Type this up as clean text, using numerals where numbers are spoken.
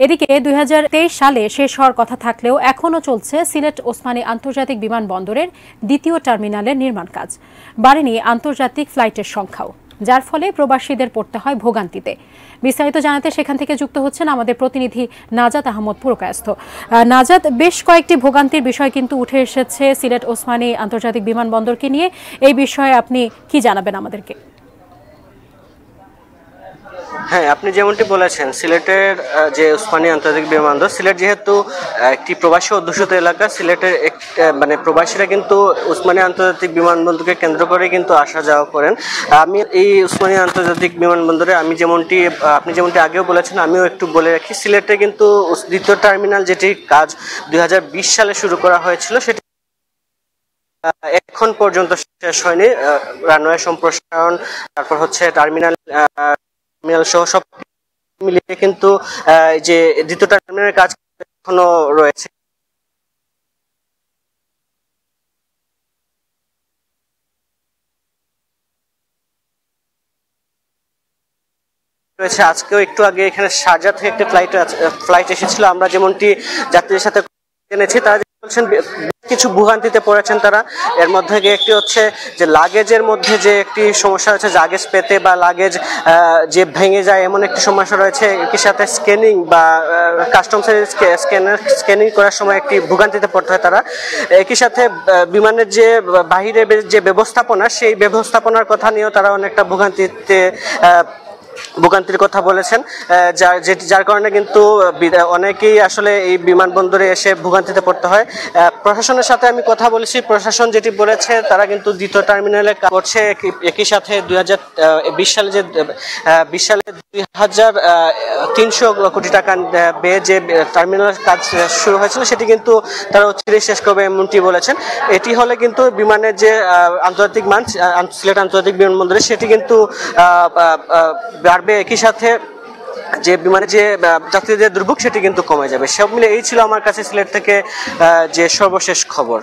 এদিকে 2023 সালে শেষ হওয়ার কথা থাকলেও এখনও চলছে সিলেট ওসমানী আন্তর্জাতিক বিমানবন্দরের দ্বিতীয় টার্মিনালের নির্মাণ কাজ। বাড়েনি আন্তর্জাতিক ফ্লাইটের সংখ্যাও, যার ফলে প্রবাসীদের পড়তে হয় ভোগান্তিতে। বিস্তারিত জানাতে সেখান থেকে যুক্ত হচ্ছেন আমাদের প্রতিনিধি নাজাত আহমদ পুরকায়স্থ। নাজাত, বেশ কয়েকটি ভোগান্তির বিষয় কিন্তু উঠে এসেছে সিলেট ওসমানী আন্তর্জাতিক বিমানবন্দরকে নিয়ে। এই বিষয়ে আপনি কি জানাবেন আমাদেরকে? হ্যাঁ, আপনি যেমনটি বলেছেন, সিলেটের যে ওসমানী আন্তর্জাতিক বিমানবন্দর, সিলেট যেহেতু একটি প্রবাসী অধ্যুষিত এলাকা, সিলেটের মানে প্রবাসীরা কিন্তু ওসমানী আন্তর্জাতিক বিমানবন্দরকে কেন্দ্র করে কিন্তু আসা যাওয়া করেন। আমি এই ওসমানী আন্তর্জাতিক বিমানবন্দরে আপনি যেমনটি আগেও বলেছেন, আমিও একটু বলে রাখি, সিলেটে কিন্তু দ্বিতীয় টার্মিনাল যেটির কাজ 2020 সালে শুরু করা হয়েছিল, সেটি এখন পর্যন্ত শেষ হয়নি। রানওয়ে সম্প্রসারণ, তারপর হচ্ছে টার্মিনাল সহ সব মিলিয়ে কিন্তু যে দ্বিতীয় টার্মিনালের কাজ এখনো রয়েছে। আজকেও একটু আগে এখানে শারজাহ থেকে একটা ফ্লাইট এসেছিল। আমরা যেমনটি যাত্রীদের সাথে জেনেছি, তারা বলছেন কিছু ভোগান্তিতে পড়েছেন তারা। এর মধ্যে একটি হচ্ছে যে লাগেজের মধ্যে যে একটি সমস্যা রয়েছে, লাগেজ পেতে বা লাগেজ যে ভেঙে যায় এমন একটি সমস্যা রয়েছে। একই সাথে স্ক্যানিং বা কাস্টমসের স্ক্যানিং করার সময় একটি ভোগান্তিতে পড়তে হয় তারা। একই সাথে বিমানের যে বাহিরের যে ব্যবস্থাপনা, সেই ব্যবস্থাপনার কথা নিয়েও তারা অনেকটা ভোগান্তির কথা বলেছেন, যার কারণে কিন্তু অনেকেই আসলে এই বিমানবন্দরে এসে ভোগান্তিতে পড়তে হয়। প্রশাসনের সাথে আমি কথা বলেছি, প্রশাসন যেটি বলেছে, তারা কিন্তু দ্বিতীয় টার্মিনালে কাজ করছে। একই সাথে 2020 সালে 2,300 কোটি টাকা ব্যয়ে যে টার্মিনাল কাজ শুরু হয়েছিল, সেটি কিন্তু তারা অচিরেই শেষ করবে এমনটি বলেছেন। এটি হলে কিন্তু বিমানের যে আন্তর্জাতিক মান, সিলেট আন্তর্জাতিক বিমানবন্দরে, সেটি কিন্তু বাড়বে। একই সাথে যে বিমানে যে যাত্রীদের দুর্ভোগ, সেটি কিন্তু কমে যাবে। সব মিলে এই ছিল আমার কাছে সিলেট থেকে যে সর্বশেষ খবর।